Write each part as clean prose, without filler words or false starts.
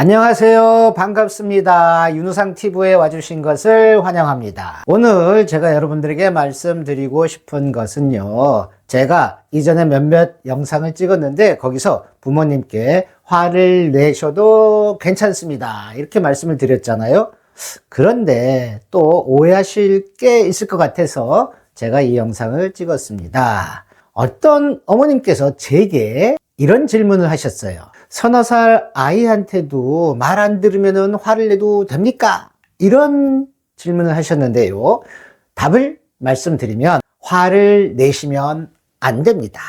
안녕하세요. 반갑습니다. 윤우상 TV에 와주신 것을 환영합니다. 오늘 제가 여러분들에게 말씀드리고 싶은 것은요. 제가 이전에 몇몇 영상을 찍었는데 거기서 부모님께 화를 내셔도 괜찮습니다. 이렇게 말씀을 드렸잖아요. 그런데 또 오해하실 게 있을 것 같아서 제가 이 영상을 찍었습니다. 어떤 어머님께서 제게 이런 질문을 하셨어요. 서너 살 아이한테도 말 안 들으면 화를 내도 됩니까? 이런 질문을 하셨는데요. 답을 말씀드리면 화를 내시면 안 됩니다.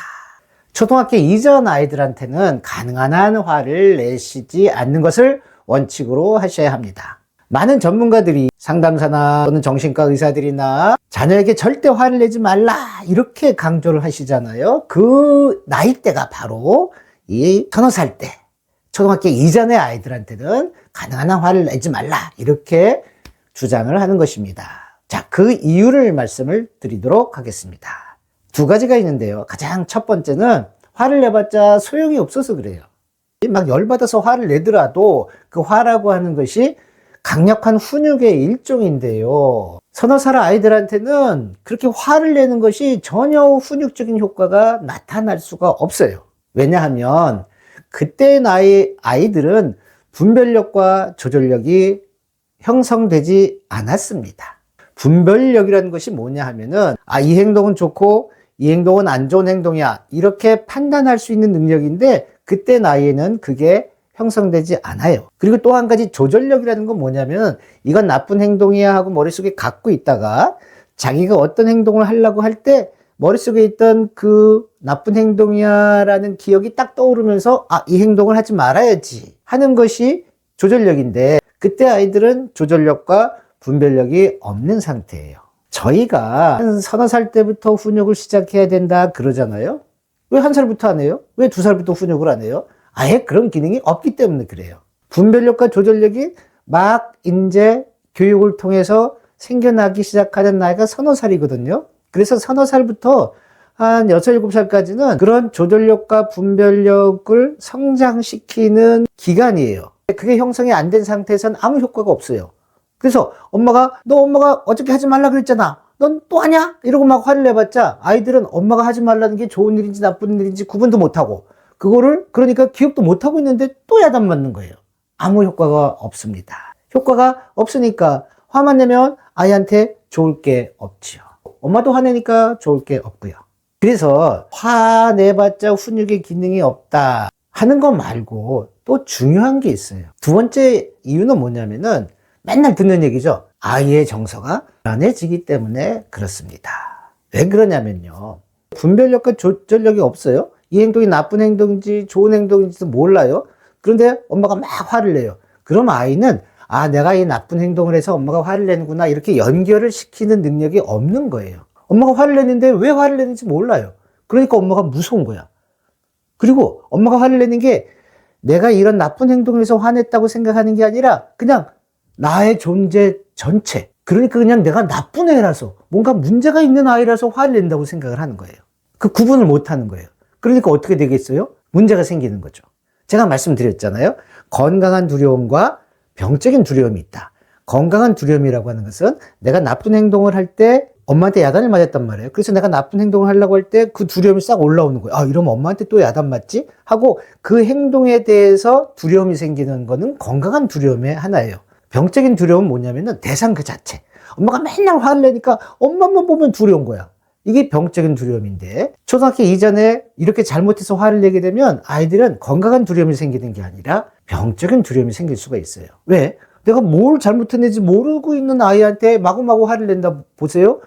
초등학교 이전 아이들한테는 가능한 한 화를 내시지 않는 것을 원칙으로 하셔야 합니다. 많은 전문가들이 상담사나 또는 정신과 의사들이나 자녀에게 절대 화를 내지 말라 이렇게 강조를 하시잖아요. 그 나이대가 바로 이 서너 살 때 초등학교 이전의 아이들한테는 가능한 한 화를 내지 말라 이렇게 주장을 하는 것입니다. 자, 그 이유를 말씀을 드리도록 하겠습니다. 두 가지가 있는데요. 가장 첫 번째는 화를 내봤자 소용이 없어서 그래요. 막 열받아서 화를 내더라도 그 화라고 하는 것이 강력한 훈육의 일종인데요. 서너 살 아이들한테는 그렇게 화를 내는 것이 전혀 훈육적인 효과가 나타날 수가 없어요. 왜냐하면 그때 나이 아이들은 분별력과 조절력이 형성되지 않았습니다. 분별력이라는 것이 뭐냐 하면은 이 행동은 좋고 이 행동은 안 좋은 행동이야 이렇게 판단할 수 있는 능력인데 그때 나이에는 그게 형성되지 않아요. 그리고 또 한 가지 조절력이라는 건 뭐냐면 이건 나쁜 행동이야 하고 머릿속에 갖고 있다가 자기가 어떤 행동을 하려고 할 때 머릿속에 있던 그 나쁜 행동이야 라는 기억이 딱 떠오르면서 이 행동을 하지 말아야지 하는 것이 조절력인데 그때 아이들은 조절력과 분별력이 없는 상태예요. 저희가 한 서너 살 때부터 훈육을 시작해야 된다 그러잖아요. 왜 한 살부터 안 해요? 왜 두 살부터 훈육을 안 해요? 아예 그런 기능이 없기 때문에 그래요. 분별력과 조절력이 막 이제 교육을 통해서 생겨나기 시작하는 나이가 서너 살이거든요. 그래서 서너 살부터 한 6, 7살까지는 그런 조절력과 분별력을 성장시키는 기간이에요. 그게 형성이 안 된 상태에서는 아무 효과가 없어요. 그래서 너 엄마가 어저께 하지 말라 그랬잖아. 넌 또 하냐? 이러고 막 화를 내봤자 아이들은 엄마가 하지 말라는 게 좋은 일인지 나쁜 일인지 구분도 못하고 그러니까 기억도 못하고 있는데 또 야단 맞는 거예요. 아무 효과가 없습니다. 효과가 없으니까 화만 내면 아이한테 좋을 게 없지요. 엄마도 화내니까 좋을 게 없고요. 그래서 화내봤자 훈육의 기능이 없다 하는 거 말고 또 중요한 게 있어요. 두 번째 이유는 뭐냐면은 맨날 듣는 얘기죠. 아이의 정서가 불안해지기 때문에 그렇습니다. 왜 그러냐면요. 분별력과 조절력이 없어요. 이 행동이 나쁜 행동인지 좋은 행동인지도 몰라요. 그런데 엄마가 막 화를 내요. 그럼 아이는 내가 이 나쁜 행동을 해서 엄마가 화를 내는구나 이렇게 연결을 시키는 능력이 없는 거예요. 엄마가 화를 내는데 왜 화를 내는지 몰라요. 그러니까 엄마가 무서운 거야. 그리고 엄마가 화를 내는 게 내가 이런 나쁜 행동을 해서 화냈다고 생각하는 게 아니라 그냥 나의 존재 전체. 그러니까 그냥 내가 나쁜 애라서 뭔가 문제가 있는 아이라서 화를 낸다고 생각을 하는 거예요. 그 구분을 못 하는 거예요. 그러니까 어떻게 되겠어요? 문제가 생기는 거죠. 제가 말씀드렸잖아요. 건강한 두려움과 병적인 두려움이 있다. 건강한 두려움이라고 하는 것은 내가 나쁜 행동을 할 때 엄마한테 야단을 맞았단 말이에요. 그래서 내가 나쁜 행동을 하려고 할 때 그 두려움이 싹 올라오는 거예요. 이러면 엄마한테 또 야단 맞지? 하고 그 행동에 대해서 두려움이 생기는 거는 건강한 두려움의 하나예요. 병적인 두려움은 뭐냐면은 대상 그 자체. 엄마가 맨날 화를 내니까 엄마만 보면 두려운 거야. 이게 병적인 두려움인데 초등학교 이전에 이렇게 잘못해서 화를 내게 되면 아이들은 건강한 두려움이 생기는 게 아니라 병적인 두려움이 생길 수가 있어요. 왜? 내가 뭘 잘못했는지 모르고 있는 아이한테 마구마구 화를 낸다 보세요.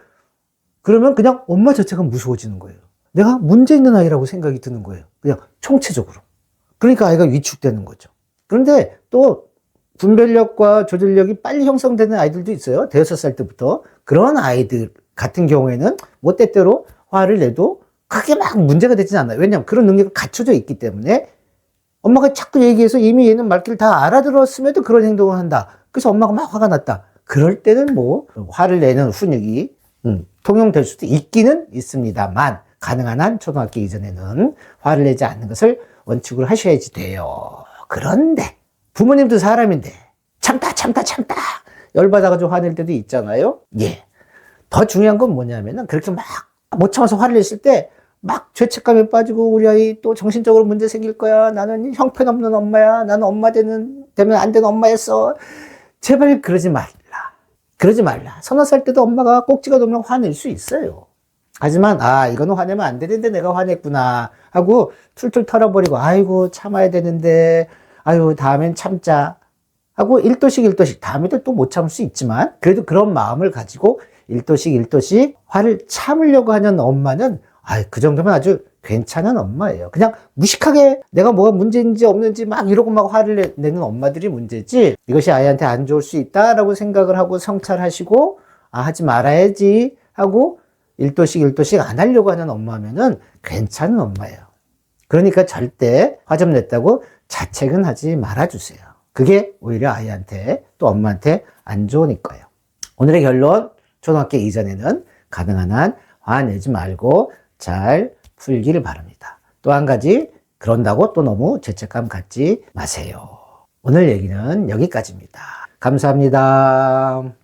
그러면 그냥 엄마 자체가 무서워지는 거예요. 내가 문제 있는 아이라고 생각이 드는 거예요. 그냥 총체적으로. 그러니까 아이가 위축되는 거죠. 그런데 또 분별력과 조절력이 빨리 형성되는 아이들도 있어요. 대여섯 살 때부터. 그런 아이들 같은 경우에는 뭐 때때로 화를 내도 크게 막 문제가 되진 않아요. 왜냐하면 그런 능력이 갖춰져 있기 때문에 엄마가 자꾸 얘기해서 이미 얘는 말귀를 다 알아들었음에도 그런 행동을 한다. 그래서 엄마가 막 화가 났다. 그럴 때는 뭐 화를 내는 훈육이 통용될 수도 있기는 있습니다만 가능한 한 초등학교 이전에는 화를 내지 않는 것을 원칙으로 하셔야지 돼요. 그런데 부모님도 사람인데 참다 열받아가지고 화낼 때도 있잖아요. 예. 더 중요한 건 뭐냐면은 그렇게 막 못 참아서 화를 냈을 때 막 죄책감에 빠지고 우리 아이 또 정신적으로 문제 생길 거야. 나는 형편없는 엄마야. 나는 엄마 되면 안 되는 엄마였어. 제발 그러지 말라. 그러지 말라. 서너 살 때도 엄마가 꼭지가 돌면 화낼 수 있어요. 하지만 이거는 화내면 안 되는데 내가 화냈구나 하고 툴툴 털어버리고 아이고 참아야 되는데 아유 다음엔 참자 하고 1도씩 다음에도 또 못 참을 수 있지만 그래도 그런 마음을 가지고 1도씩 화를 참으려고 하는 엄마는 그 정도면 아주 괜찮은 엄마예요. 그냥 무식하게 내가 뭐가 문제인지 없는지 막 이러고 막 화를 내는 엄마들이 문제지, 이것이 아이한테 안 좋을 수 있다라고 생각을 하고 성찰하시고 하지 말아야지 하고 1도씩 안 하려고 하는 엄마면은 괜찮은 엄마예요. 그러니까 절대 화 좀 냈다고 자책은 하지 말아주세요. 그게 오히려 아이한테 또 엄마한테 안 좋으니까요. 오늘의 결론, 초등학교 이전에는 가능한 한 화내지 말고 잘 풀기를 바랍니다. 또 한 가지, 그런다고 또 너무 죄책감 갖지 마세요. 오늘 얘기는 여기까지입니다. 감사합니다.